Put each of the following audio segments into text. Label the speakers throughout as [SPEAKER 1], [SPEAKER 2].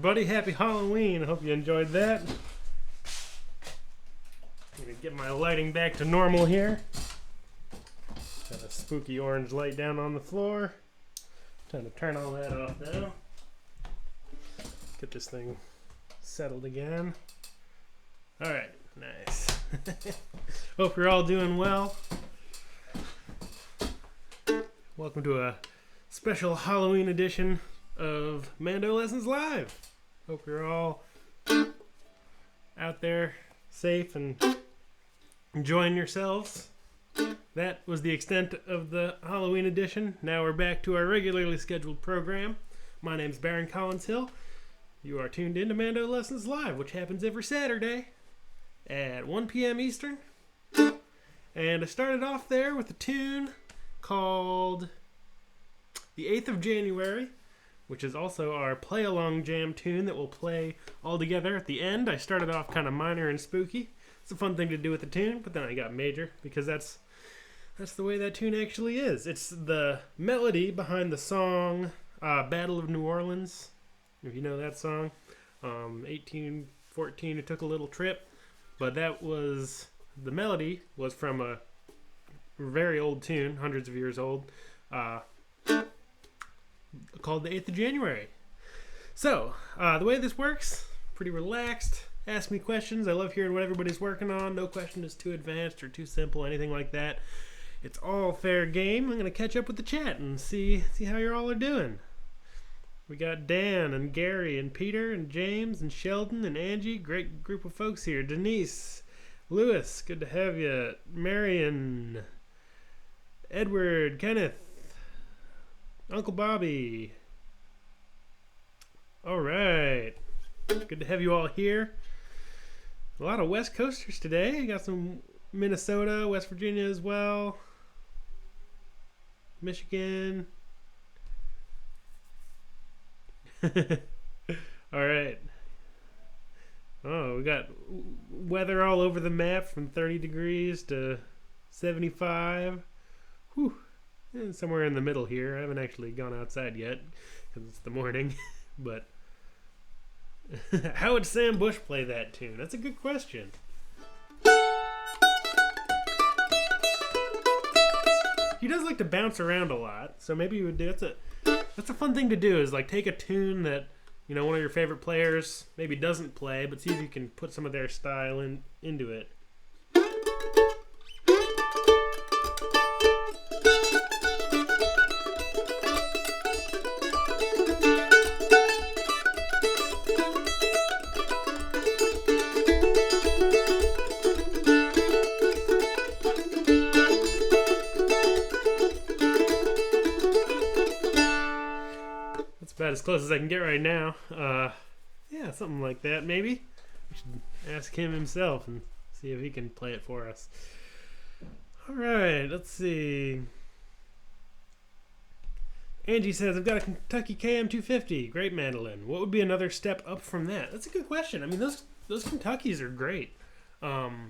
[SPEAKER 1] everybody. Happy Halloween. I hope you enjoyed that. I'm going to get my lighting back to normal here. Got a spooky orange light down on the floor. Time to turn all that off now. Get this thing settled again. Alright, nice. Hope you're all doing well. Welcome to a special Halloween edition of MandoLessons Live. Hope you're all out there safe and enjoying yourselves. That was the extent of the Halloween edition. Now we're back to our regularly scheduled program. My name's Baron Collins Hill. You are tuned in to MandoLessons Live, which happens every Saturday at 1 p.m. Eastern. And I started off there with a tune called The 8th of January, which is also our play-along jam tune that we'll play all together at the end. I started off kind of minor and spooky. It's a fun thing to do with the tune, but then I got major because that's the way that tune actually is. It's the melody behind the song Battle of New Orleans, if you know that song. 1814, it took a little trip, but that was, the melody was from a very old tune, hundreds of years old, called the 8th of January. So, the way this works, pretty relaxed. Ask me questions. I love hearing what everybody's working on. No question is too advanced or too simple, anything like that. It's all fair game. I'm going to catch up with the chat and see how you all are doing. We got Dan and Gary and Peter and James and Sheldon and Angie. Great group of folks here. Denise, Lewis, good to have you. Marion, Edward, Kenneth, Uncle Bobby. All right. Good to have you all here. A lot of West Coasters today. Got some Minnesota, West Virginia as well. Michigan. All right. Oh, we got weather all over the map from 30 degrees to 75. Whew. And somewhere in the middle here. I haven't actually gone outside yet because it's the morning. But how would Sam Bush play that tune? That's a good question. He does like to bounce around a lot, so maybe you would do. That's a fun thing to do. Is like take a tune that one of your favorite players maybe doesn't play, but see if you can put some of their style into it. About as close as I can get right now. Yeah, something like that maybe. We should ask him himself and see if he can play it for us. Alright, let's see. Angie says, I've got a Kentucky KM250. Great mandolin. What would be another step up from that? That's a good question. I mean, those Kentuckys are great. After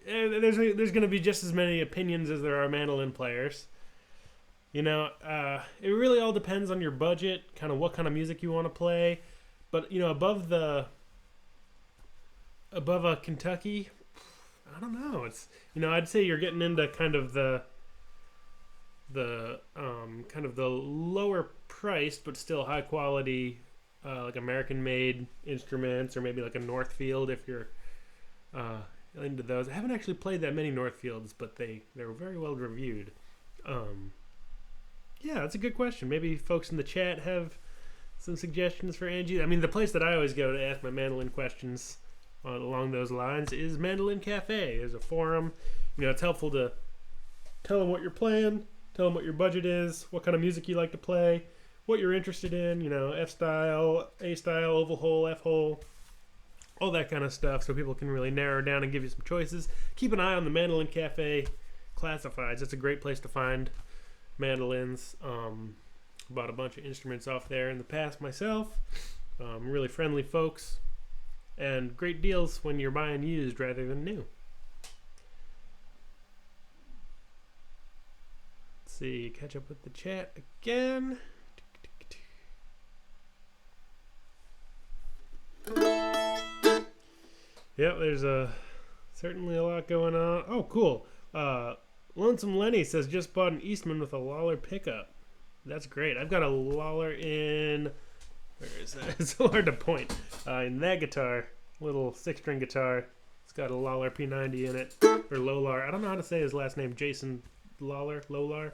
[SPEAKER 1] there's going to be just as many opinions as there are mandolin players. It really all depends on your budget, kind of what kind of music you want to play. But, above a Kentucky, I don't know. It's, I'd say you're getting into kind of the lower priced but still high quality, like American made instruments, or maybe like a Northfield if you're into those. I haven't actually played that many Northfields, but they're very well reviewed. Yeah, that's a good question. Maybe folks in the chat have some suggestions for Angie. I mean, the place that I always go to ask my mandolin questions along those lines is Mandolin Cafe. There's a forum. It's helpful to tell them what you're playing, tell them what your budget is, what kind of music you like to play, what you're interested in, F-style, A-style, oval hole, F-hole, all that kind of stuff, so people can really narrow down and give you some choices. Keep an eye on the Mandolin Cafe classifieds. It's a great place to find mandolins. Bought a bunch of instruments off there in the past myself. Really friendly folks, and great deals when you're buying used rather than new. Let's see, catch up with the chat again. Yep, there's certainly a lot going on. Oh, cool. Lonesome Lenny says just bought an Eastman with a Lawler pickup. That's great. I've got a Lawler in... Where is that? It's so hard to point. In that guitar, little 6-string guitar, it's got a Lawler P90 in it, or Lolar. I don't know how to say his last name. Jason Lawler, Lolar.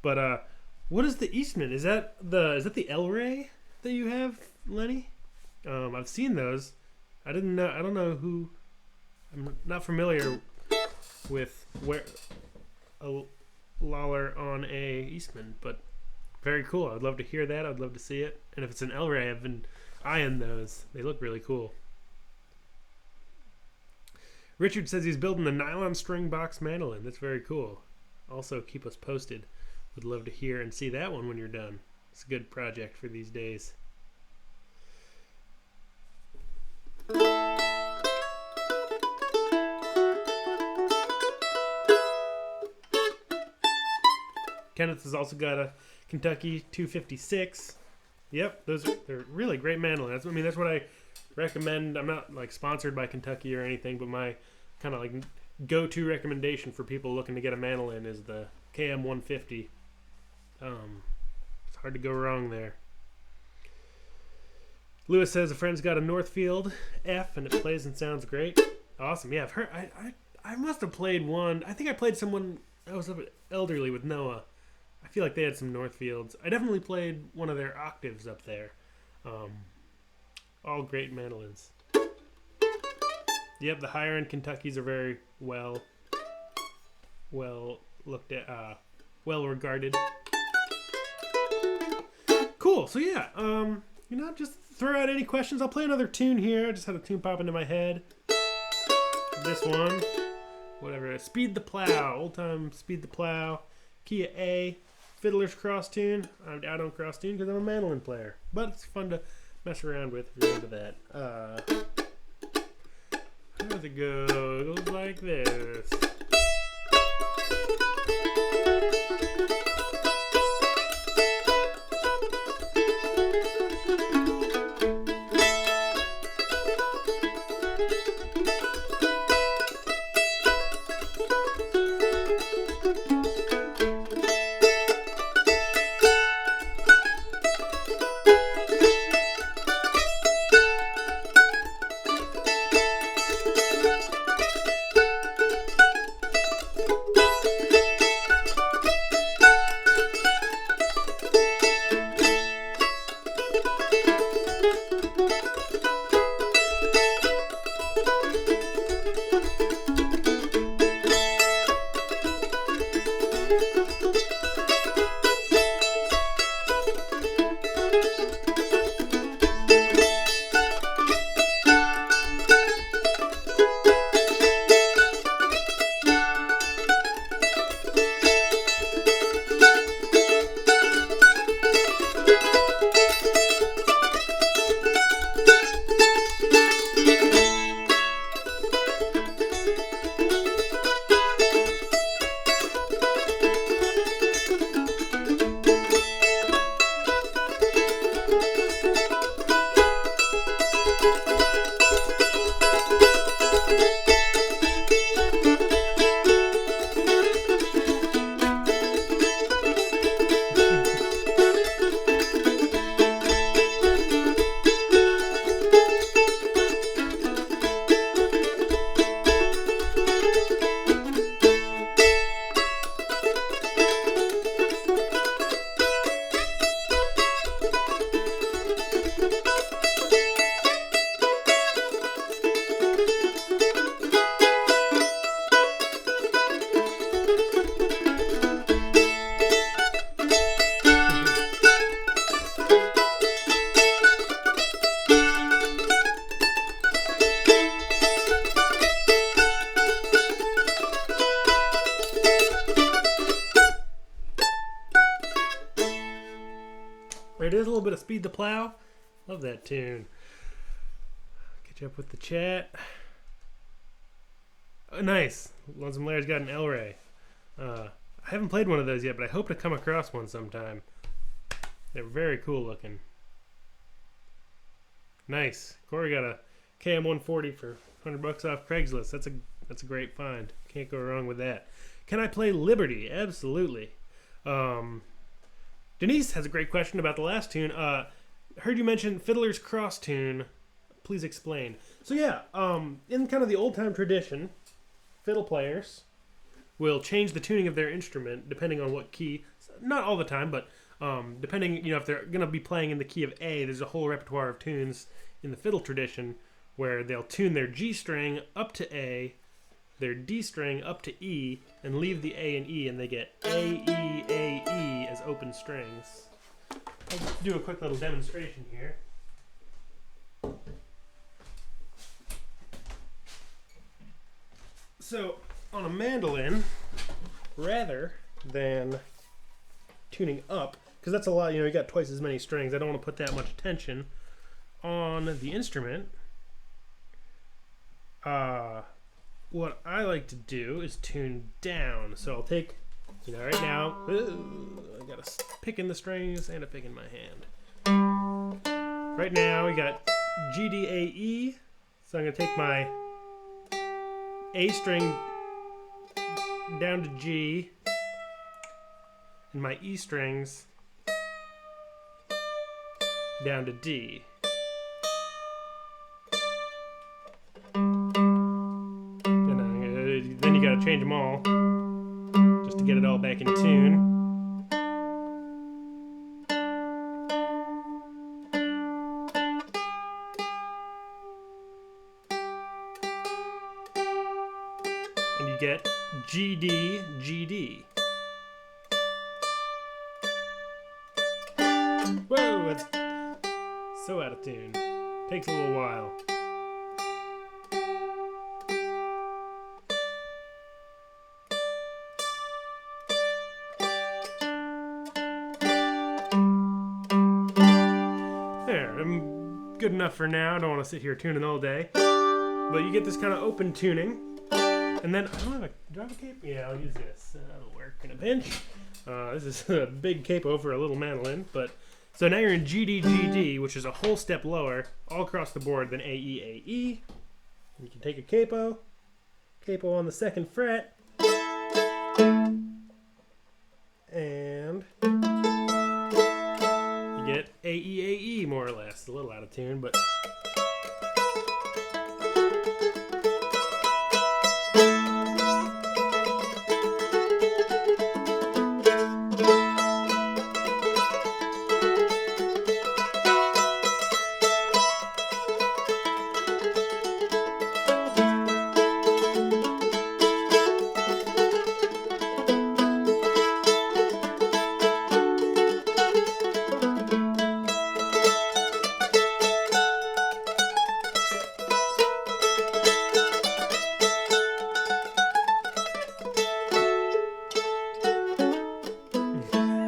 [SPEAKER 1] But what is the Eastman? Is that the El Rey that you have, Lenny? I've seen those. I didn't know. I don't know who. I'm not familiar with where a Lawler on a Eastman, but very cool. I'd love to hear that. I'd love to see it. And if it's an El Rey, I've been eyeing those. They look really cool. Richard says he's building a nylon string box mandolin. That's very cool. Also, keep us posted. Would love to hear and see that one when you're done. It's a good project for these days. Kenneth has also got a Kentucky 256. Yep, they're really great mandolins. I mean, that's what I recommend. I'm not like sponsored by Kentucky or anything, but my kind of like go-to recommendation for people looking to get a mandolin is the KM 150. It's hard to go wrong there. Lewis says a friend's got a Northfield F and it plays and sounds great. Awesome. Yeah, I've heard. I must have played one. I think I played someone. I was up at Elderly with Noah. I feel like they had some Northfields. I definitely played one of their Octaves up there. All great mandolins. Yep, the higher end Kentuckys are very well looked at, well regarded. Cool. So yeah, just throw out any questions. I'll play another tune here. I just had a tune pop into my head. This one, whatever. Speed the Plow, old time Speed the Plow, key of A, Fiddler's Cross tune. I don't cross tune because I'm a mandolin player, but it's fun to mess around with if you're into that. How does it go? It goes like this. It is a little bit of Speed the Plow. Love that tune. Catch up with the chat. Oh, nice. Lonesome Larry's got an El Rey. I haven't played one of those yet, but I hope to come across one sometime. They're very cool looking. Nice. Corey got a KM140 for $100 off Craigslist. That's a great find. Can't go wrong with that. Can I play Liberty? Absolutely. Denise has a great question about the last tune. Heard you mention Fiddler's Cross tune. Please explain. So yeah, in kind of the old time tradition, fiddle players will change the tuning of their instrument depending on what key. Not all the time, but depending, if they're going to be playing in the key of A, there's a whole repertoire of tunes in the fiddle tradition where they'll tune their G string up to A, their D string up to E, and leave the A and E, and they get A, E as open strings. I'll just do a quick little demonstration here. So, on a mandolin, rather than tuning up, because that's a lot, you got twice as many strings, I don't want to put that much tension on the instrument. What I like to do is tune down. So I'll take, right now, I got a pick in the strings and a pick in my hand. Right now we got G, D, A, E. So I'm going to take my A string down to G and my E strings down to D. And then you gotta change them all just to get it all back in tune. And you get G, D, G, D. Whoa, that's so out of tune. Takes a little while. There, I'm good enough for now. I don't want to sit here tuning all day. But you get this kind of open tuning. And then, do I have a capo? Yeah, I'll use this. That'll work in a pinch. This is a big capo for a little mandolin, but so now you're in G, D, G, D, which is a whole step lower, all across the board than A, E, A, E. And you can take a capo on the 2nd fret, and you get A, E, A, E, more or less. A little out of tune, but...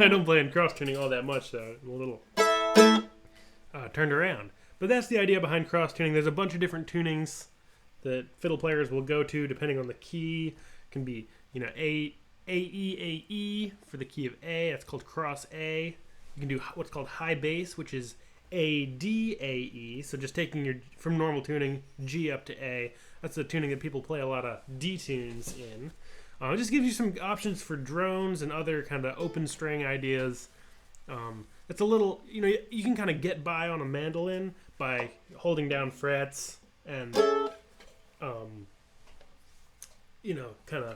[SPEAKER 1] I don't play in cross-tuning all that much, so I'm a little turned around. But that's the idea behind cross-tuning. There's a bunch of different tunings that fiddle players will go to depending on the key. It can be, A, E, A, E for the key of A. That's called cross A. You can do what's called high bass, which is A, D, A, E. So just taking from normal tuning, G up to A. That's the tuning that people play a lot of D tunes in. It just gives you some options for drones and other kind of open string ideas. It's a little, you can kind of get by on a mandolin by holding down frets and, kind of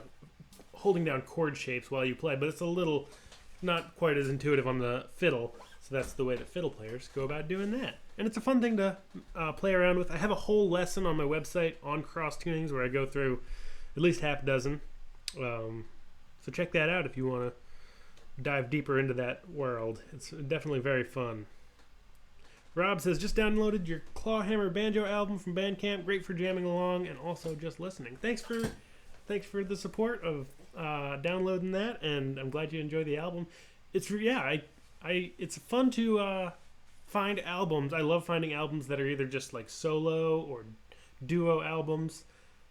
[SPEAKER 1] holding down chord shapes while you play. But it's a little not quite as intuitive on the fiddle. So that's the way that fiddle players go about doing that. And it's a fun thing to play around with. I have a whole lesson on my website on cross tunings where I go through at least half a dozen. So check that out if you want to dive deeper into that world. It's definitely very fun. Rob says, just downloaded your Clawhammer Banjo album from Bandcamp. Great for jamming along and also just listening. Thanks for the support of downloading that, and I'm glad you enjoy the album. It's it's fun to find albums. I love finding albums that are either just like solo or duo albums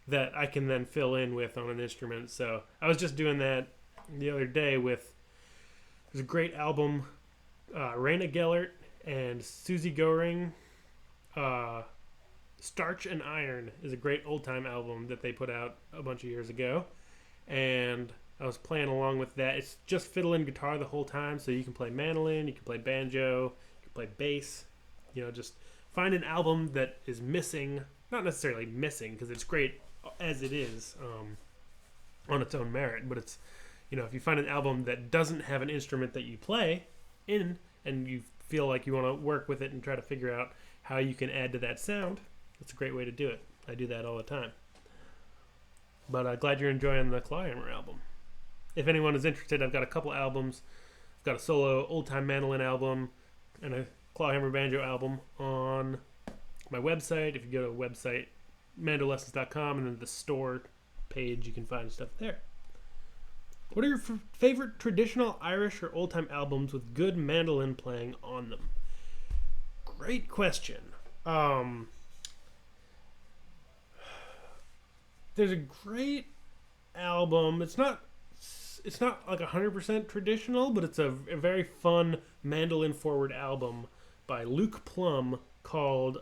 [SPEAKER 1] that I can then fill in with on an instrument. So I was just doing that the other day with, there's a great album, Raina Gellert and Susie Goring Starch and Iron is a great old time album that they put out a bunch of years ago, and I was playing along with that. It's just fiddle and guitar the whole time, so you can play mandolin, you can play banjo, you can play bass. Just find an album that is missing, not necessarily missing because it's great as it is on its own merit, but it's, if you find an album that doesn't have an instrument that you play in and you feel like you want to work with it and try to figure out how you can add to that sound, that's a great way to do it. I do that all the time. But glad you're enjoying the Clawhammer album. If anyone is interested, I've got a couple albums. I've got a solo old-time mandolin album and a Clawhammer banjo album on my website. If you go to the website, MandoLessons.com, and then the store page, you can find stuff there. What are your favorite traditional Irish or old-time albums with good mandolin playing on them? Great question. There's a great album. It's not like 100% traditional, but it's a very fun mandolin forward album by Luke Plum called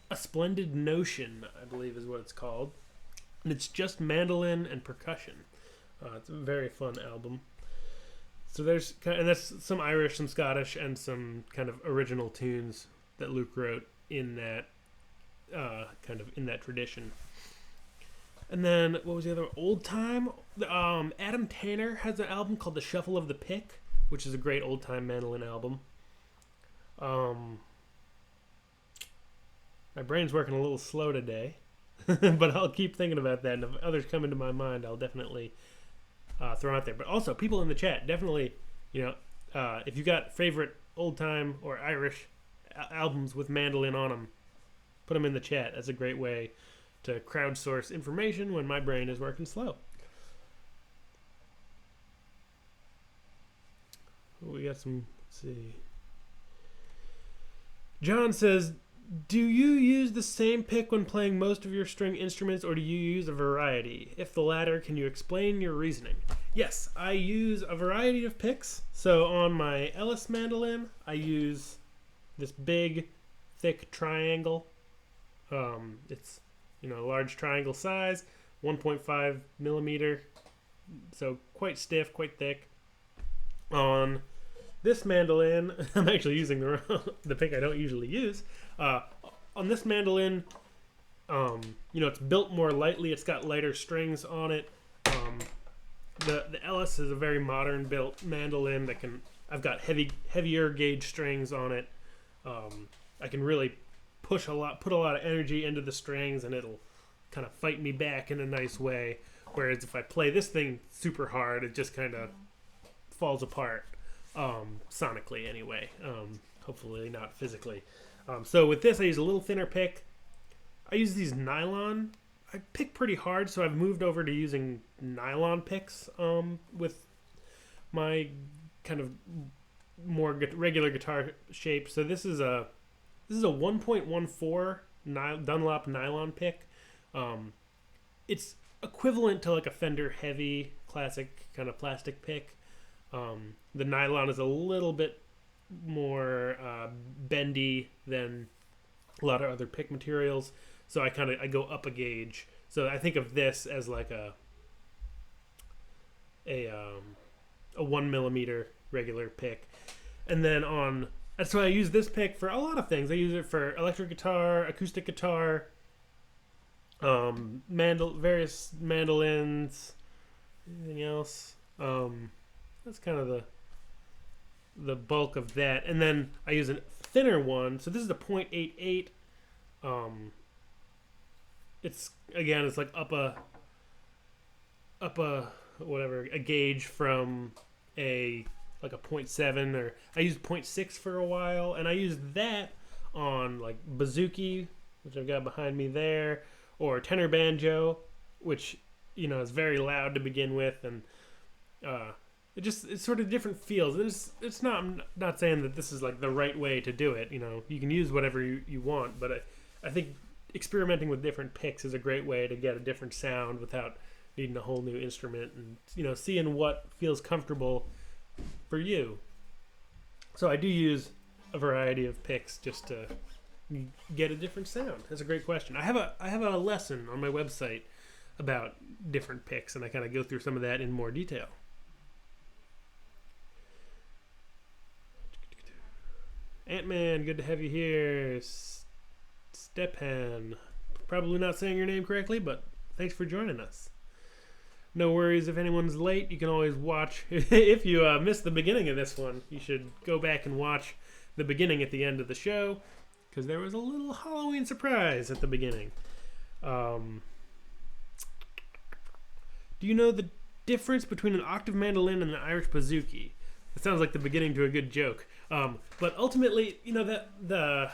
[SPEAKER 1] A Splendid Notion, I believe is what it's called. And it's just mandolin and percussion. It's a very fun album. So that's some Irish, some Scottish, and some kind of original tunes that Luke wrote in that in that tradition. And then what was the other old time? Adam Tanner has an album called The Shuffle of the Pick, which is a great old time mandolin album. My brain's working a little slow today, but I'll keep thinking about that. And if others come into my mind, I'll definitely throw out there. But also, people in the chat, definitely, if you got favorite old time or Irish albums with mandolin on them, put them in the chat. That's a great way to crowdsource information when my brain is working slow. We got some, let's see. John says, do you use the same pick when playing most of your string instruments, or do you use a variety? If the latter, can you explain your reasoning? Yes, I use a variety of picks. So on my Ellis mandolin, I use this big, thick triangle. It's large triangle size, 1.5 millimeter, so quite stiff, quite thick. On this mandolin, I'm actually using the pick I don't usually use. On this mandolin, it's built more lightly. It's got lighter strings on it. The Ellis is a very modern built mandolin I've got heavier gauge strings on it. I can really put a lot of energy into the strings, and it'll kind of fight me back in a nice way. Whereas if I play this thing super hard, it just kind of falls apart, sonically anyway. Hopefully not physically. So with this, I use a little thinner pick. I use these nylon. I pick pretty hard, so I've moved over to using nylon picks with my kind of more regular guitar shape. So this is a 1.14 Dunlop nylon pick. It's equivalent to like a Fender Heavy classic kind of plastic pick. The nylon is a little bit more bendy than a lot of other pick materials, so I go up a gauge. So I think of this as like a 1 millimeter regular pick, and then that's why I use this pick for a lot of things. I use it for electric guitar, acoustic guitar, various mandolins, anything else. That's kind of the bulk of that. And then I use a thinner one. So this is a 0.88. It's like up a gauge from a 0.7, or I used 0.6 for a while, and I used that on like Bazooky, which I've got behind me there, or tenor banjo, which is very loud to begin with, and it's sort of different feels. It's not, I'm not saying that this is like the right way to do it. You can use whatever you want, but I think experimenting with different picks is a great way to get a different sound without needing a whole new instrument, and seeing what feels comfortable for you. So I do use a variety of picks just to get a different sound? That's a great question. I have a lesson on my website about different picks, and I kind of go through some of that in more detail. Ant-Man, good to have you here. Stepan, probably not saying your name correctly, but thanks for joining us. No worries if anyone's late. You can always watch. If you missed the beginning of this one, you should go back and watch the beginning at the end of the show, because there was a little Halloween surprise at the beginning. Do you know the difference between an octave mandolin and an Irish bazooky? It sounds like the beginning to a good joke. But ultimately, you know, the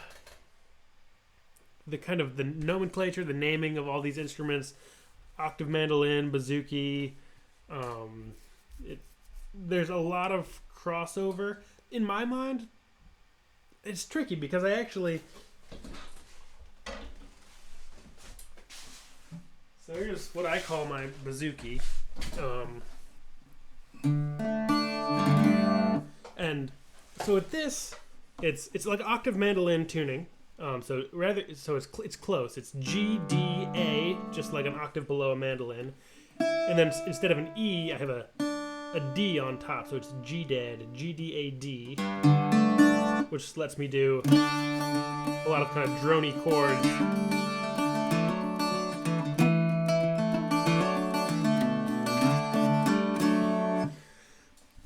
[SPEAKER 1] kind of the nomenclature, the naming of all these instruments, octave mandolin, bazooky, there's a lot of crossover. In my mind, it's tricky because I actually... So here's what I call my bazooky. And so with this, it's like octave mandolin tuning. So it's close. It's G, D, A, just like an octave below a mandolin. And then instead of an E, I have a D on top. So it's G-dad, G-D-A-D, which lets me do a lot of kind of drony chords.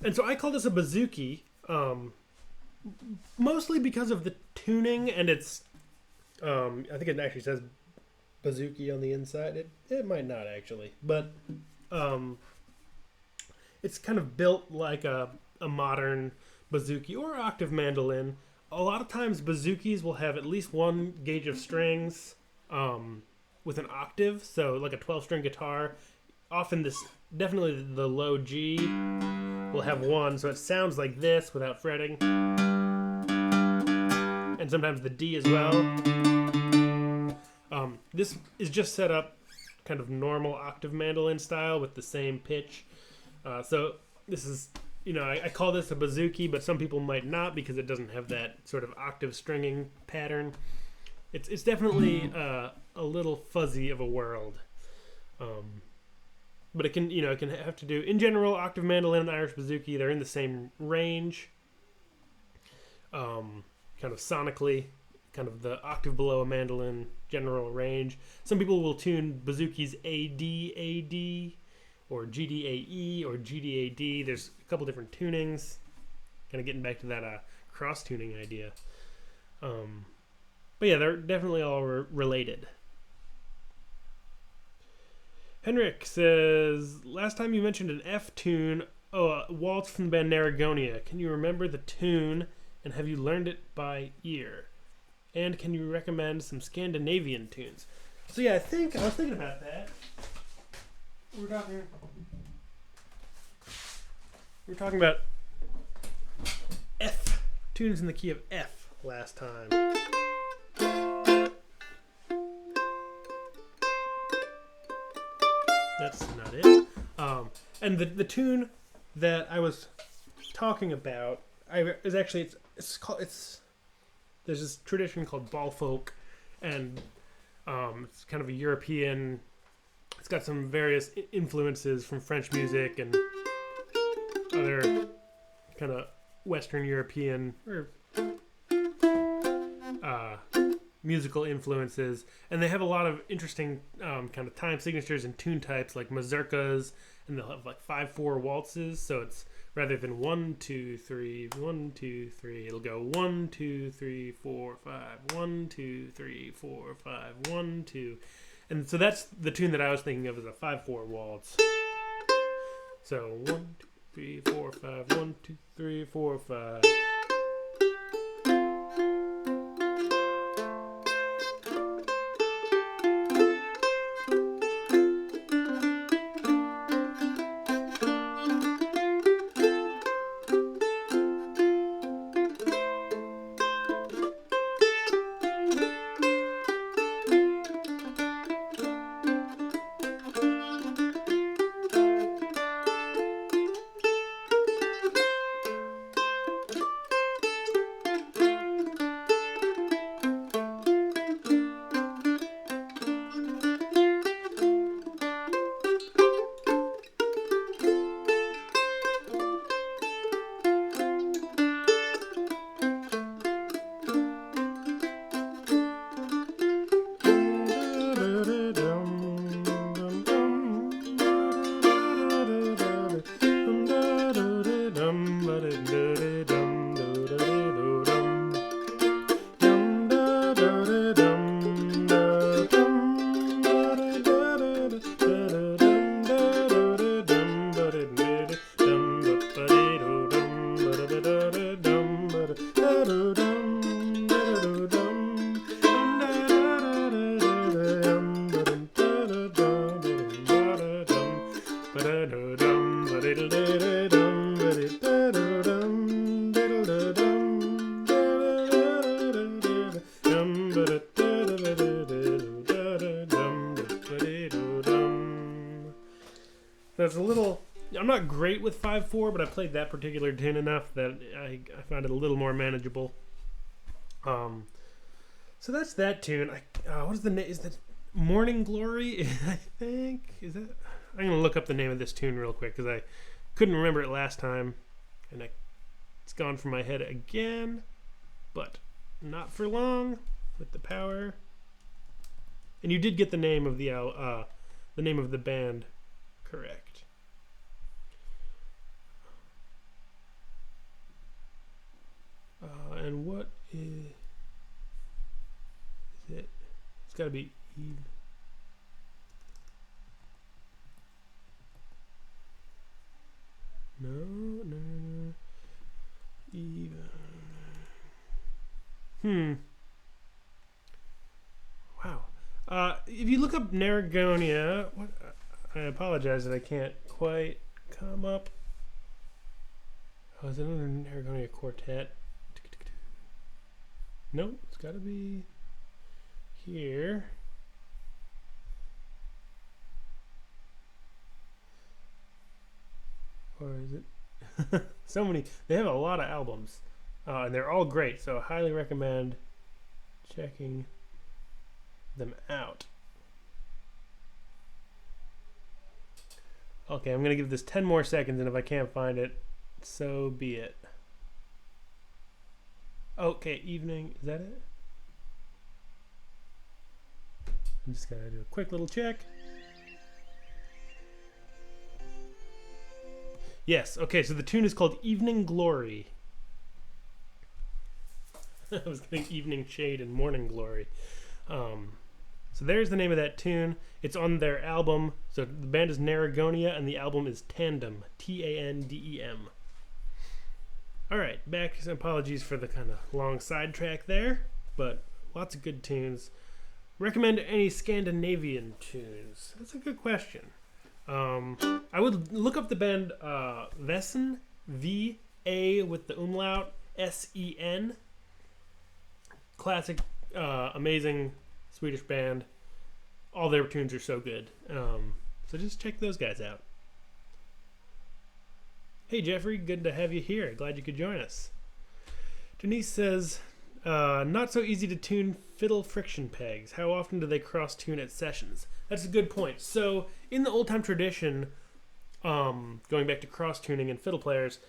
[SPEAKER 1] And so I call this a bazooky, mostly because of the tuning, and it's, I think it actually says bazooky on the inside. It might not actually, but it's kind of built like a modern bazooky or octave mandolin. A lot of times bazookies will have at least one gauge of strings with an octave, so like a 12-string guitar. Often definitely the low G will have one, so it sounds like this without fretting. And sometimes the D as well. This is just set up kind of normal octave mandolin style with the same pitch. So this is, you know, I call this a bazooky, but some people might not because it doesn't have that sort of octave stringing pattern. It's definitely a little fuzzy of a world. But it can have to do, in general, octave mandolin and Irish bazooky, they're in the same range. Kind of sonically, kind of the octave below a mandolin general range. Some people will tune bazookies A-D-A-D, or G-D-A-E, or G-D-A-D. There's a couple different tunings. Kind of getting back to that cross-tuning idea. But yeah, they're definitely all related. Henrik says, last time you mentioned an F tune, a waltz from the band Narragonia. Can you remember the tune, and have you learned it by ear? And can you recommend some Scandinavian tunes? So yeah, I was thinking about that. We're talking about F, tunes in the key of F last time. That's not it. And the tune that I was talking about, is actually there's this tradition called ball folk, and it's kind of a European. It's got some various influences from French music and other kind of Western European or musical influences, and they have a lot of interesting kind of time signatures and tune types like mazurkas, and they'll have like 5/4 waltzes. So it's rather than 1 2 3 1 2 3, it'll go 1 2 3 4 5 1 2 3 4 5 1 2, and so that's the tune that I was thinking of as a 5/4 waltz. So 1 2 3 4 5 1 2 3 4 5. That's a little... I'm not great with 5/4, but I played that particular tune enough that I found it a little more manageable. So that's that tune. What is the name? Is that Morning Glory? I think. Is that? I'm gonna look up the name of this tune real quick because I couldn't remember it last time, and it's gone from my head again. But not for long with the power. And you did get the name of the band correct. And what is it? It's got to be Eve. No. Eve. Wow. If you look up Narragonia, I apologize that I can't quite come up. Oh, is it another Narragonia quartet? Nope, it's got to be here. Or is it? So many. They have a lot of albums, and they're all great. So I highly recommend checking them out. Okay, I'm gonna give this 10 more seconds, and if I can't find it, so be it. Okay, evening. Is that it? I'm just gonna do a quick little check. Yes, okay, so the tune is called Evening Glory. I was getting Evening Shade and Morning Glory. So there's the name of that tune. It's on their album. So the band is Narragonia and the album is Tandem. Tandem. Alright, back. Apologies for the kind of long sidetrack there, but lots of good tunes. Recommend any Scandinavian tunes? That's a good question. I would look up the band Vesen, V-A with the umlaut, S-E-N. Classic, amazing Swedish band. All their tunes are so good. So just check those guys out. Hey Jeffrey, good to have you here. Glad you could join us. Denise says, not so easy to tune fiddle friction pegs. How often do they cross-tune at sessions? That's a good point. So in the old-time tradition, going back to cross-tuning and fiddle players,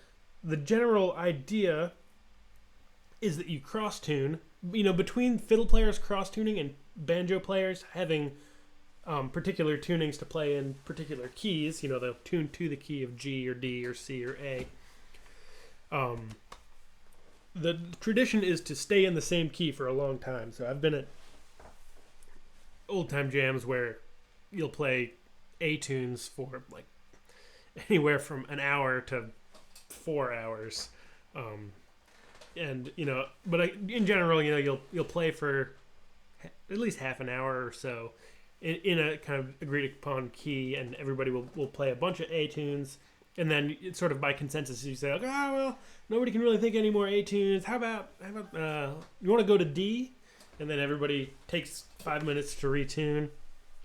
[SPEAKER 1] the general idea is that you cross-tune, between fiddle players cross-tuning and banjo players having particular tunings to play in particular keys. They'll tune to the key of G or D or C or A. The tradition is to stay in the same key for a long time. So I've been at old-time jams where you'll play A tunes for like anywhere from an hour to 4 hours. But in general, you'll play for at least half an hour or so in a kind of agreed upon key, and everybody will play a bunch of A tunes, and then it's sort of by consensus you say, nobody can really think any more A tunes. How about you want to go to D, and then everybody takes 5 minutes to retune,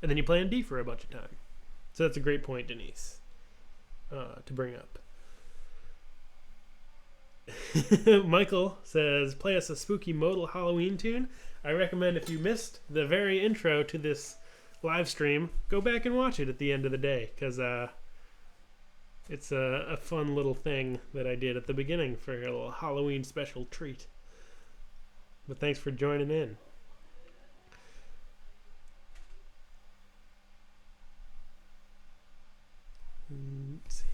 [SPEAKER 1] and then you play in D for a bunch of time. So that's a great point, Denise, to bring up. Michael says, play us a spooky modal Halloween tune. I recommend, if you missed the very intro to this live stream, go back and watch it at the end of the day, because it's a fun little thing that I did at the beginning for a little Halloween special treat. But thanks for joining in. Let's see.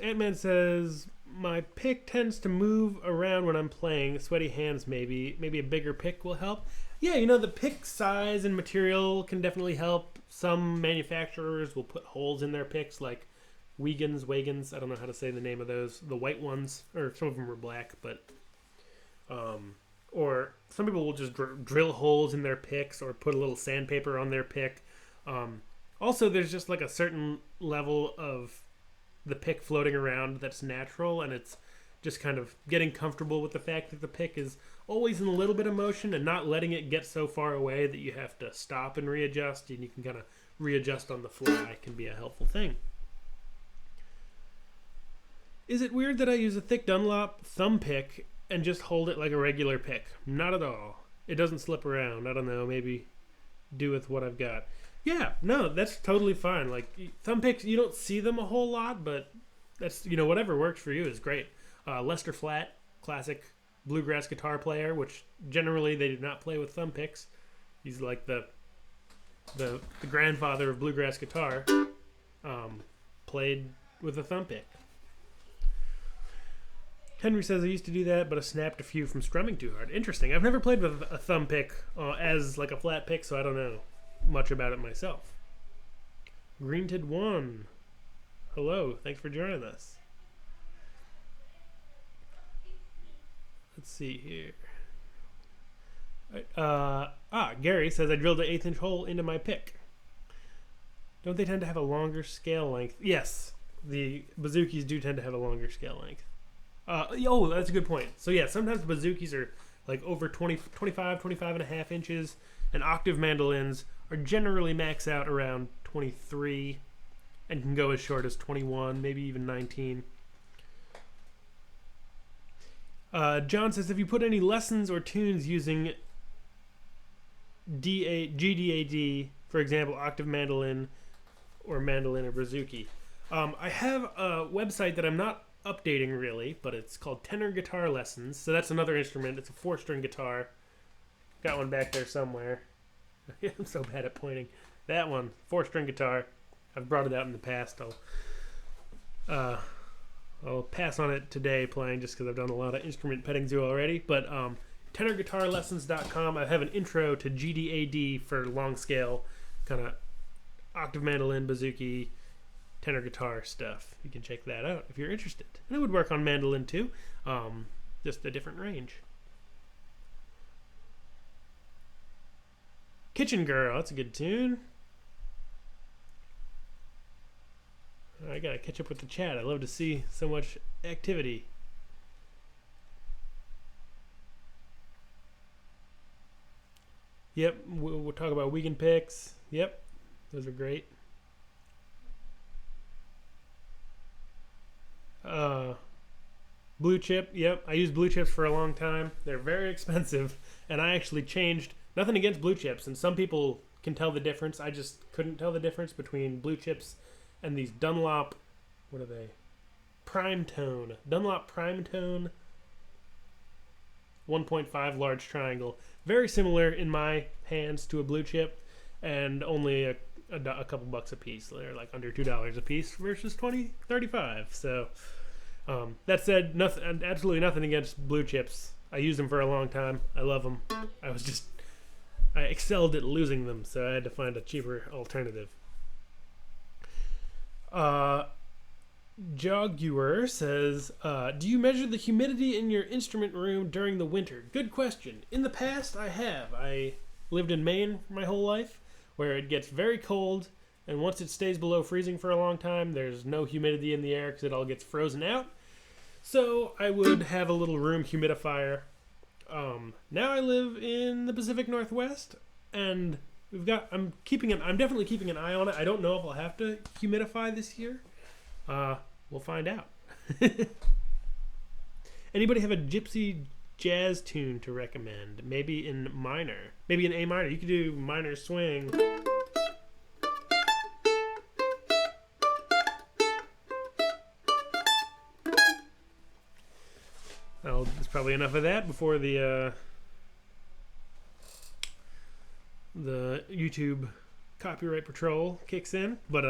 [SPEAKER 1] Ant-Man says, my pick tends to move around when I'm playing. Sweaty hands, maybe a bigger pick will help. Yeah, the pick size and material can definitely help. Some manufacturers will put holes in their picks, like Wagons. I don't know how to say the name of those. The white ones, or some of them are black, but or some people will just drill holes in their picks or put a little sandpaper on their pick. Also, there's just like a certain level of the pick floating around that's natural, and it's just kind of getting comfortable with the fact that the pick is always in a little bit of motion and not letting it get so far away that you have to stop and readjust, and you can kind of readjust on the fly can be a helpful thing. Is it weird that I use a thick Dunlop thumb pick and just hold it like a regular pick? Not at all. It doesn't slip around. I don't know, maybe do with what I've got. Yeah, no, that's totally fine. Like, thumb picks, you don't see them a whole lot, but that's, whatever works for you is great. Lester Flatt, classic bluegrass guitar player, which generally they do not play with thumb picks. He's like the grandfather of bluegrass guitar. Played with a thumb pick. Henry says, I used to do that, but I snapped a few from strumming too hard. Interesting. I've never played with a thumb pick as like a flat pick, so I don't know much about it myself. Greented 1. Hello. Thanks for joining us. Let's see here. Gary says, I drilled an 1/8-inch hole into my pick. Don't they tend to have a longer scale length? Yes. The Bazookis do tend to have a longer scale length. That's a good point. So yeah, sometimes the Bazookies are like over 25 and a half inches, and Octave mandolins are generally max out around 23 and can go as short as 21, maybe even 19. John says, if you put any lessons or tunes using GDAD, for example, Octave mandolin or mandolin or Bazooky. I have a website that I'm not updating really, but it's called Tenor Guitar Lessons. So that's another instrument. It's a 4-string guitar. Got one back there somewhere. I'm so bad at pointing. That one, 4-string guitar. I've brought it out in the past. I'll pass on it today playing just because I've done a lot of instrument petting zoo already. But tenorguitarlessons.com. I have an intro to GDAD for long scale, kind of octave mandolin, Bazooky, tenor guitar stuff. You can check that out if you're interested. And it would work on mandolin too, just a different range. Kitchen Girl, that's a good tune. I gotta catch up with the chat. I love to see so much activity. Yep, we'll talk about weekend picks. Yep, those are great. Blue chip, yep, I used blue chips for a long time. They're very expensive, and I actually changed. Nothing against blue chips, and some people can tell the difference. I just couldn't tell the difference between blue chips and these Dunlop, what are they? Prime Tone. Dunlop Prime Tone 1.5 large triangle. Very similar in my hands to a blue chip, and only a couple bucks a piece. They're like under $2 a piece versus $35. So that said, absolutely nothing against blue chips. I used them for a long time. I love them. I excelled at losing them, so I had to find a cheaper alternative. Joguer says, do you measure the humidity in your instrument room during the winter? Good question. In the past, I have. I lived in Maine my whole life, where it gets very cold, and once it stays below freezing for a long time, there's no humidity in the air because it all gets frozen out. So I would have a little room humidifier. Now I live in the Pacific Northwest, and I'm definitely keeping an eye on it. I don't know if I'll have to humidify this year. We'll find out. Anybody have a gypsy jazz tune to recommend? Maybe in minor. Maybe in A minor. You could do minor swing. Well, there's probably enough of that before the YouTube copyright patrol kicks in. But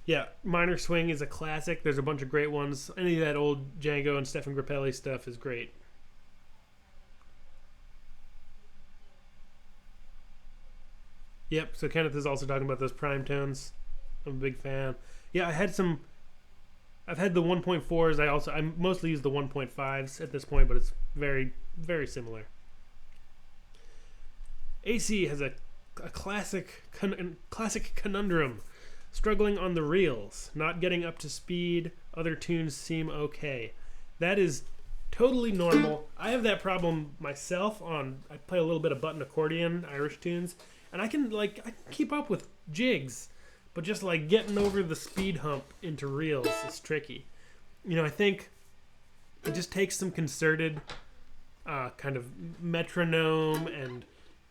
[SPEAKER 1] yeah, minor swing is a classic. There's a bunch of great ones. Any of that old Django and Stefan Grappelli stuff is great. Yep, so Kenneth is also talking about those prime tones. I'm a big fan. Yeah, I've had the 1.4s. I mostly use the 1.5s at this point, but it's very, very similar. AC has a classic conundrum. Struggling on the reels, not getting up to speed, other tunes seem okay. That is totally normal. I have that problem myself I play a little bit of button accordion, Irish tunes, and I can keep up with jigs, but just like getting over the speed hump into reels is tricky. I think it just takes some concerted kind of metronome and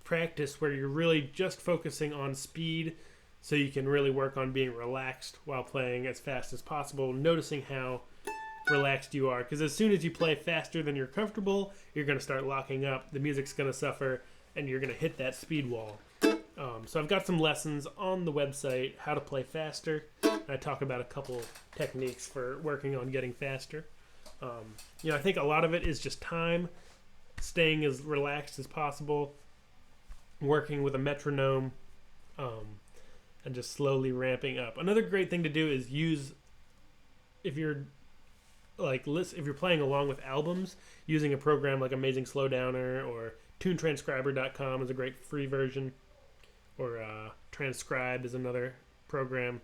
[SPEAKER 1] practice where you're really just focusing on speed so you can really work on being relaxed while playing as fast as possible, noticing how relaxed you are. Because as soon as you play faster than you're comfortable, you're going to start locking up, the music's going to suffer, and you're going to hit that speed wall. So I've got some lessons on the website, how to play faster. I talk about a couple techniques for working on getting faster. I think a lot of it is just time, staying as relaxed as possible, working with a metronome, and just slowly ramping up. Another great thing to do is if you're playing along with albums, using a program like Amazing Slowdowner or TuneTranscriber.com is a great free version, or Transcribe is another program,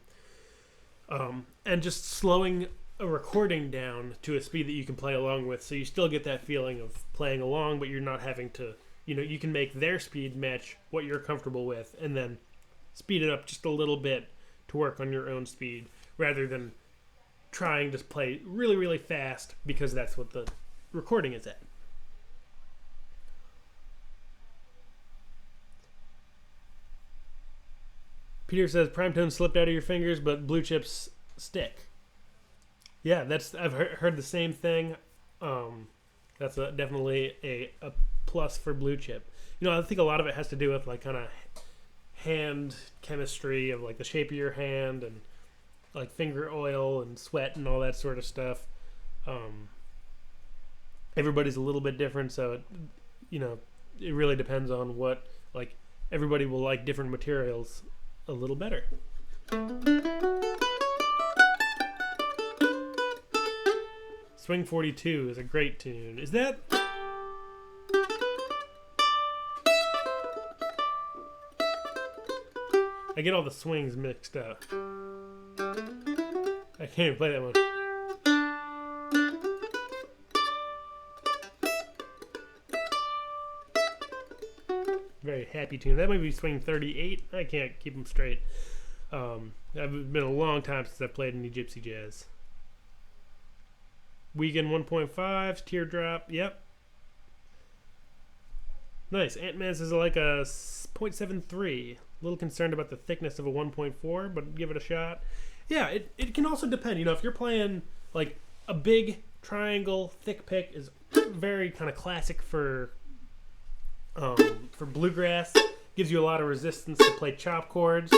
[SPEAKER 1] and just slowing a recording down to a speed that you can play along with, so you still get that feeling of playing along, but you're not having to, you can make their speed match what you're comfortable with, and then speed it up just a little bit to work on your own speed, rather than trying to play really, really fast because that's what the recording is at. Peter says Primetone slipped out of your fingers, but blue chips stick. Yeah, I've heard the same thing. That's definitely a plus for blue chip. I think a lot of it has to do with like kind of hand chemistry of like the shape of your hand and like finger oil and sweat and all that sort of stuff. Everybody's a little bit different, so it really depends on what, like, everybody will like different materials a little better. Swing 42 is a great tune. Is that... I get all the swings mixed up. I can't even play that one. Very happy tune. That might be swing 38. I can't keep them straight. It's been a long time since I played any gypsy jazz. Wiegand 1.5, teardrop. Yep. Nice. Ant-Man says like a 0.73. A little concerned about the thickness of a 1.4, but give it a shot. Yeah, it can also depend. If you're playing like a big triangle, thick pick is very kind of classic for bluegrass. Gives you a lot of resistance to play chop chords.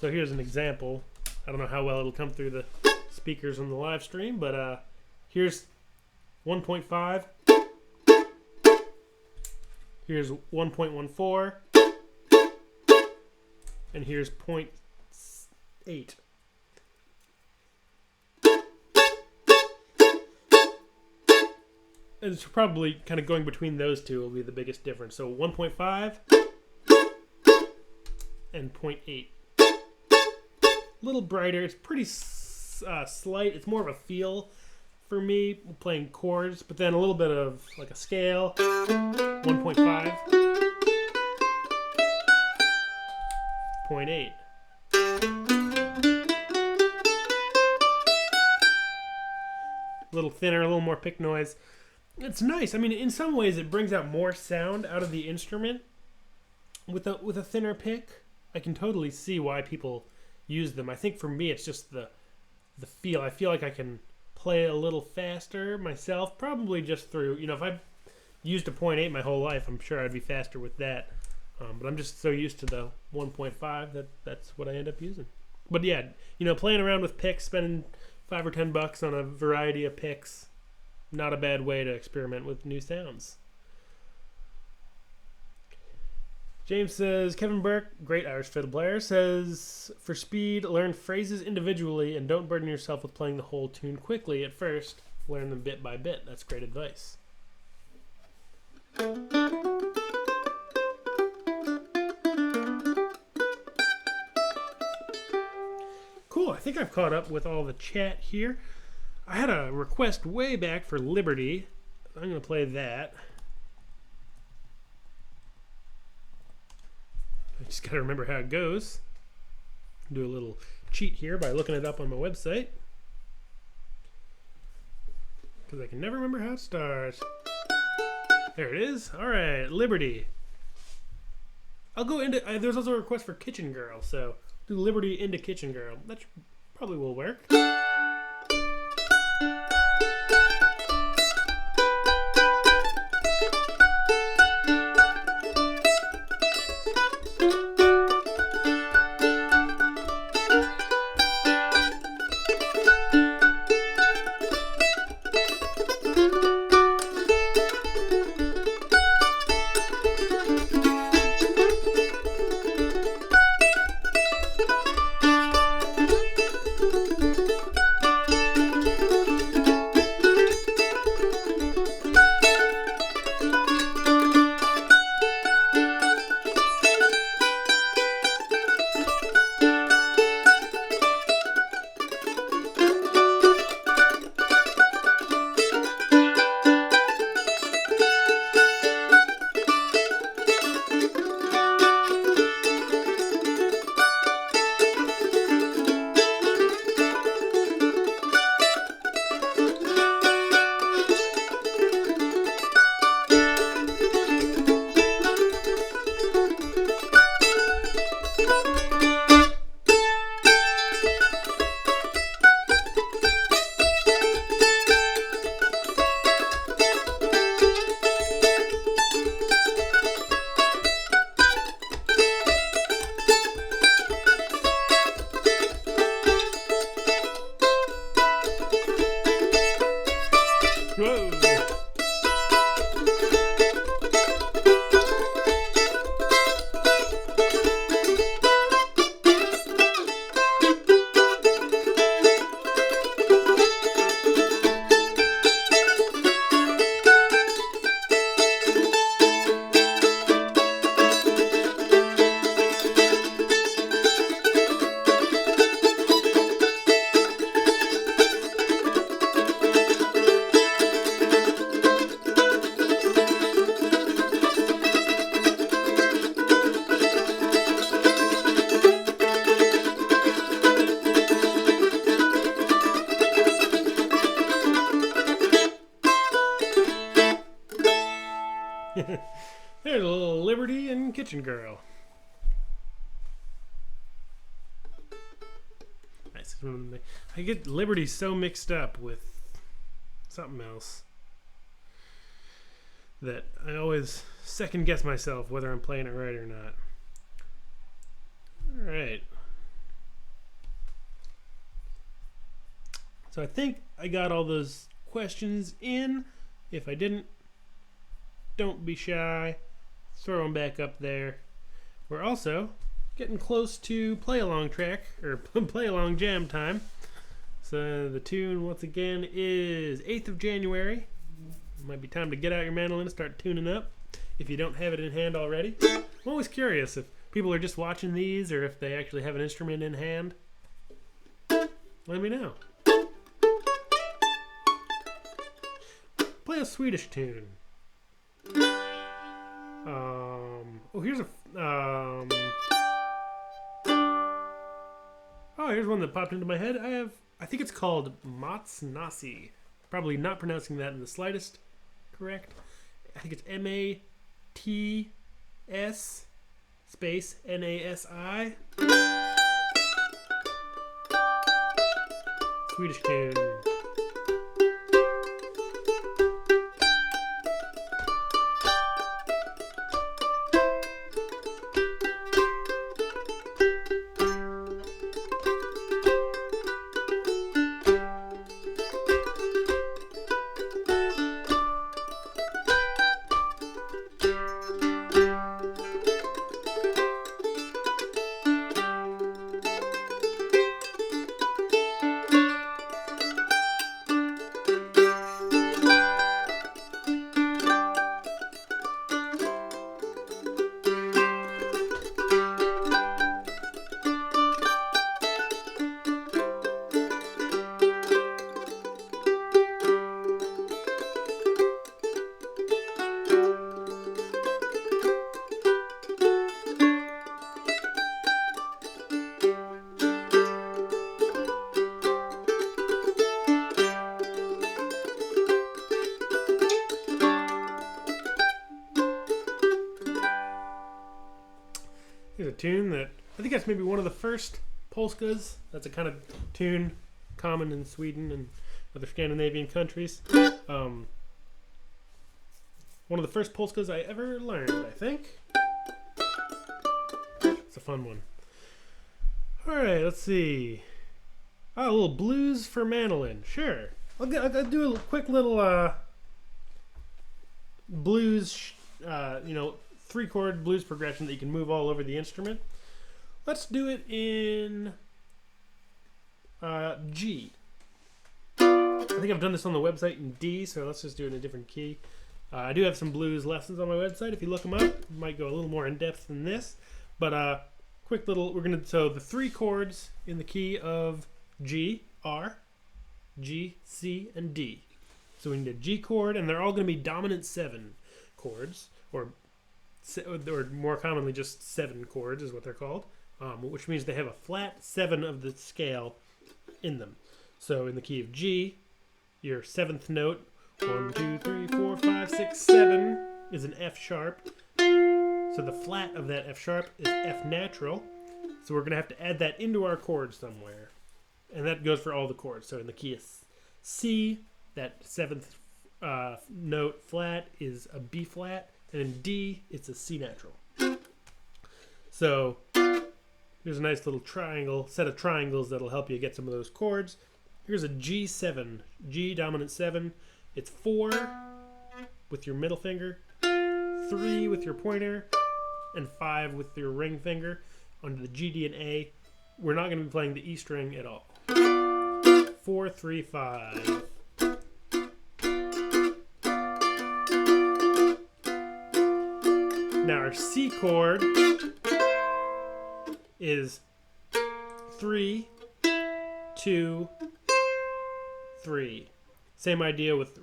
[SPEAKER 1] So here's an example. I don't know how well it'll come through the speakers on the live stream, but here's 1.5. Here's 1.14. And here's 0.8. And it's probably kind of going between those two will be the biggest difference. So 1.5 and 0.8. A little brighter. It's pretty slight. It's more of a feel for me playing chords, but then a little bit of like a scale. 1.5. 0.8. A little thinner, a little more pick noise. It's nice. I mean, in some ways, it brings out more sound out of the instrument with a thinner pick. I can totally see why people use them. I think for me, it's just the feel. I feel like I can play a little faster myself, probably just through, if I've used a 0.8 my whole life, I'm sure I'd be faster with that. But I'm just so used to the 1.5 that's what I end up using. But yeah, playing around with picks, spending $5 or $10 on a variety of picks, not a bad way to experiment with new sounds. James says, Kevin Burke, great Irish fiddle player, says, for speed, learn phrases individually and don't burden yourself with playing the whole tune quickly at first. Learn them bit by bit. That's great advice. Cool, I think I've caught up with all the chat here. I had a request way back for Liberty. I'm going to play that. I just got to remember how it goes. Do a little cheat here by looking it up on my website. Because I can never remember how it starts. There it is. Alright, Liberty. I'll go into... there's also a request for Kitchen Girl, so do Liberty into Kitchen Girl. That probably will work. There's a little Liberty and Kitchen Girl. Nice. I get Liberty so mixed up with something else that I always second guess myself whether I'm playing it right or not. Alright. So I think I got all those questions in. If I didn't, don't be shy. Throw them back up there. We're also getting close to play-along track, or play-along jam time. So the tune, once again, is 8th of January. It might be time to get out your mandolin and start tuning up if you don't have it in hand already. I'm always curious if people are just watching these or if they actually have an instrument in hand. Let me know. Play a Swedish tune. Oh, here's a... oh, here's one that popped into my head. I think it's called Mats Nasi. Probably not pronouncing that in the slightest correct. I think it's M-A-T-S space N-A-S-I. Swedish tune. tune that I think that's maybe one of the first polskas. That's a kind of tune common in Sweden and other Scandinavian countries. One of the first polskas I ever learned, I think. It's a fun one. Alright, let's see. Oh, a little blues for mandolin. Sure. I'll do a quick little blues, 3-chord blues progression that you can move all over the instrument. Let's do it in G. I think I've done this on the website in D, so let's just do it in a different key. I do have some blues lessons on my website. If you look them up, you might go a little more in depth than this. But quick little, so the 3 chords in the key of G are G, C, and D. So we need a G chord, and they're all going to be dominant 7 chords, or more commonly just 7 chords is what they're called, which means they have a flat 7 of the scale in them. So in the key of G, your 7th note, 1, 2, 3, 4, 5, 6, 7 is an F sharp. So the flat of that F sharp is F natural. So we're going to have to add that into our chord somewhere. And that goes for all the chords. So in the key of C, that 7th note flat is a B flat. And in D, it's a C natural. So here's a nice little set of triangles that'll help you get some of those chords. Here's a G7, G dominant 7. It's 4 with your middle finger, 3 with your pointer, and 5 with your ring finger. Onto the G, D, and A. We're not going to be playing the E string at all. 4, 3, 5. Now our C chord is 3, 2, 3. Same idea with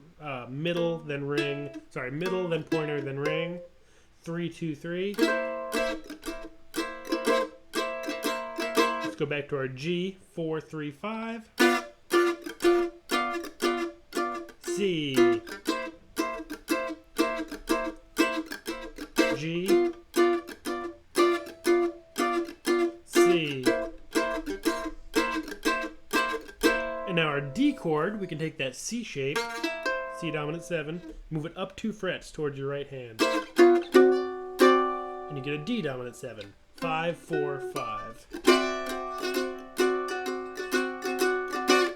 [SPEAKER 1] middle, then ring. Sorry, middle, then pointer, then ring. 3, 2, 3. Let's go back to our G. 4, 3, 5. C. G. C. And now our D chord, we can take that C shape, C dominant 7, move it up 2 frets towards your right hand. And you get a D dominant 7. 5, 4, 5.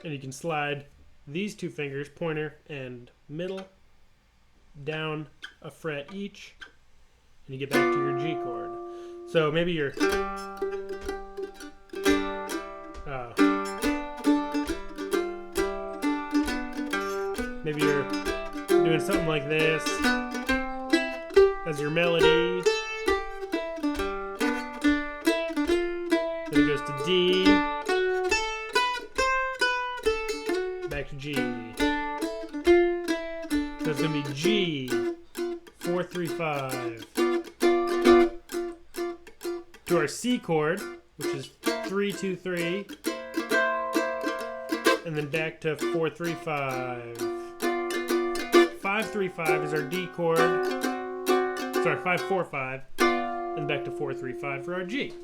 [SPEAKER 1] And you can slide these 2 fingers, pointer and middle, down a fret each, and you get back to your G chord. So maybe you're doing something like this as your melody. Then it goes to D, back to G. So it's going to be G, 4, 3, 5. To our C chord, which is 3, 2, 3. And then back to 4, 3, 5. 5, 3, 5 is our D chord. Sorry, 5, 4, 5. And back to 4, 3, 5 for our G.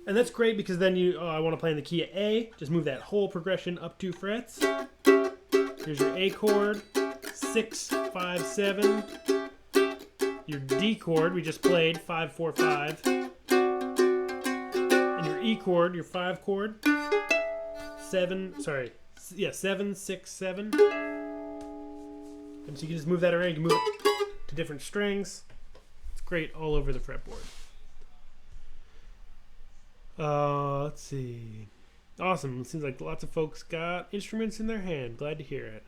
[SPEAKER 1] And that's great because then I want to play in the key of A. Just move that whole progression up 2 frets. Here's your A chord. 6, 5, 7. Your D chord we just played, 5, 4, 5. And your E chord, your 5 chord. 7, 6, 7. And so you can just move that around. You can move it to different strings. It's great all over the fretboard. Let's see. Awesome. It seems like lots of folks got instruments in their hand. Glad to hear it.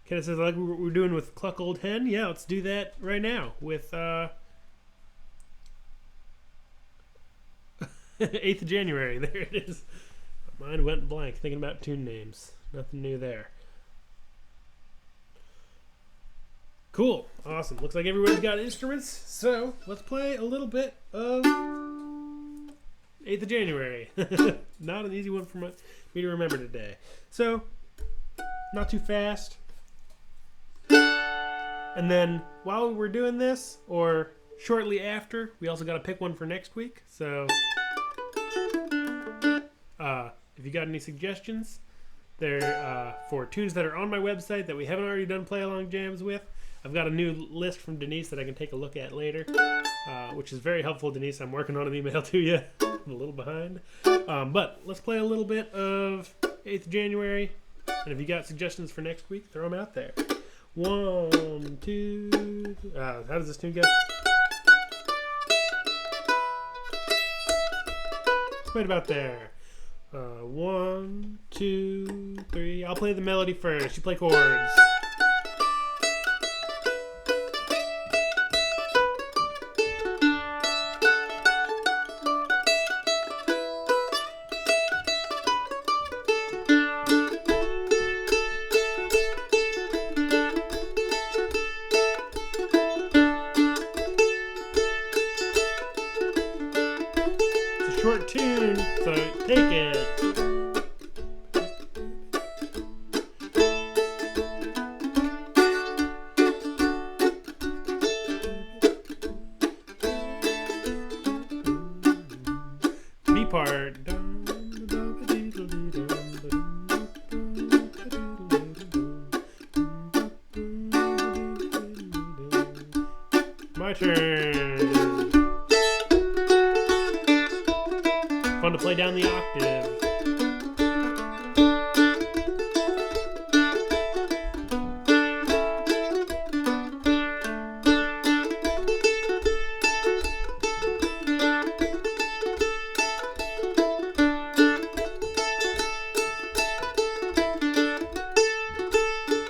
[SPEAKER 1] Kenneth says, like we're doing with Cluck Old Hen. Yeah, let's do that right now with 8th of January. There it is. My mind went blank thinking about tune names. Nothing new there. Cool. Awesome. Looks like everybody's got instruments. So let's play a little bit of 8th of January. Not an easy one for me to remember today. So, not too fast. And then while we're doing this, or shortly after. We also got to pick one for next week. So if you got any suggestions, they're for tunes that are on my website that we haven't already done play-along jams with. I've got a new list from Denise that I can take a look at later, which is very helpful, Denise. I'm working on an email to you. I'm a little behind. But let's play a little bit of 8th January. And if you got suggestions for next week, throw them out there. 1, 2... how does this tune go? Right about there. 1, 2, 3. I'll play the melody first. You play chords. It's a short tune, so take it. B part. My turn. Fun to play down the octave.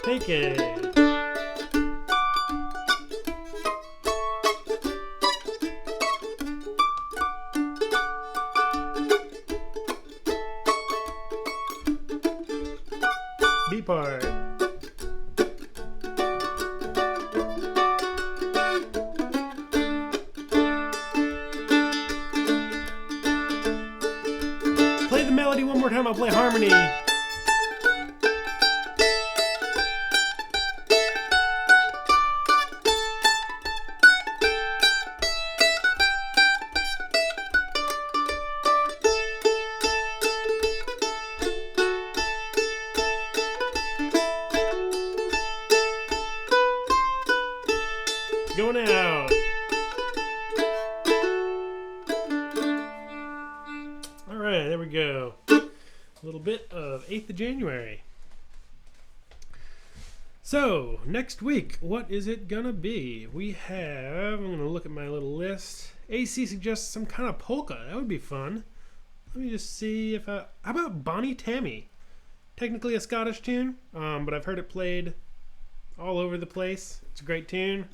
[SPEAKER 1] Take it. B part. Play the melody one more time, I'll play harmony. Going out. All right, there we go. A little bit of 8th of January. So, next week, what is it gonna be? We have, I'm gonna look at my little list. AC suggests some kind of polka. That would be fun. Let me just see if how about Bonnie Tammy? Technically a Scottish tune, but I've heard it played all over the place. It's a great tune.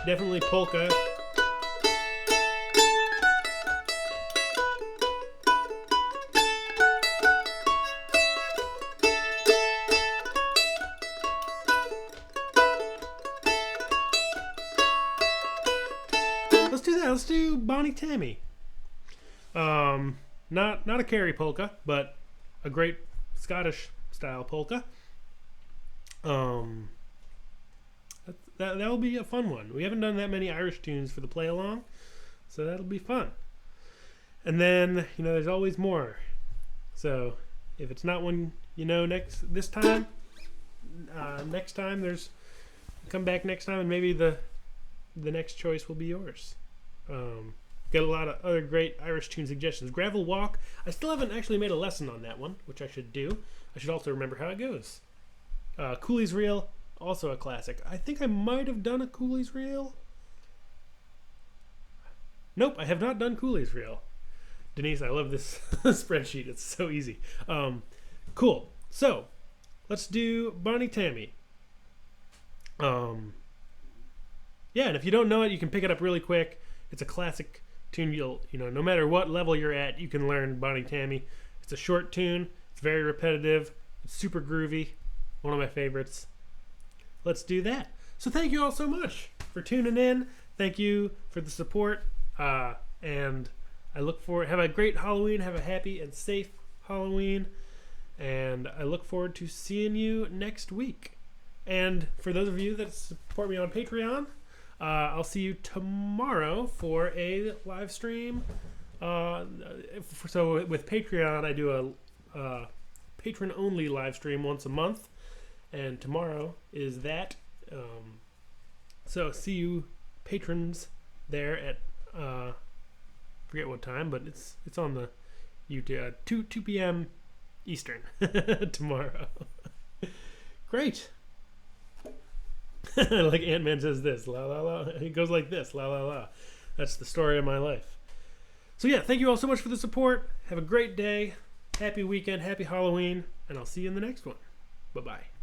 [SPEAKER 1] Definitely polka. Let's do that. Let's do Bonnie Tammy. Not a Carrie polka, but a great Scottish style polka. That'll be a fun one. We haven't done that many Irish tunes for the play along, so that'll be fun. And then, there's always more. So if it's not one next time there's come back next time and maybe the next choice will be yours. Got a lot of other great Irish tune suggestions. Gravel Walk. I still haven't actually made a lesson on that one, which I should do. I should also remember how it goes. Cooley's Reel. Also a classic. I think I might have done a Cooley's Reel. Nope, I have not done Cooley's Reel. Denise, I love this spreadsheet. It's so easy. Cool. So, let's do Bonnie Tammy. Yeah, and if you don't know it, you can pick it up really quick. It's a classic tune. No matter what level you're at, you can learn Bonnie Tammy. It's a short tune. It's very repetitive. It's super groovy. One of my favorites. Let's do that. So thank you all so much for tuning in. Thank you for the support. And I look forward. Have a great Halloween. Have a happy and safe Halloween. And I look forward to seeing you next week. And for those of you that support me on Patreon, I'll see you tomorrow for a live stream. So with Patreon, I do a patron-only live stream once a month, and tomorrow is that. So see you patrons there at forget what time, but it's on the YouTube 2 p.m. Eastern tomorrow. Great. Like Ant-Man says this, la la la. It goes like this, la la la. That's the story of my life. So yeah, thank you all so much for the support. Have a great day. Happy weekend. Happy Halloween. And I'll see you in the next one. Bye-bye.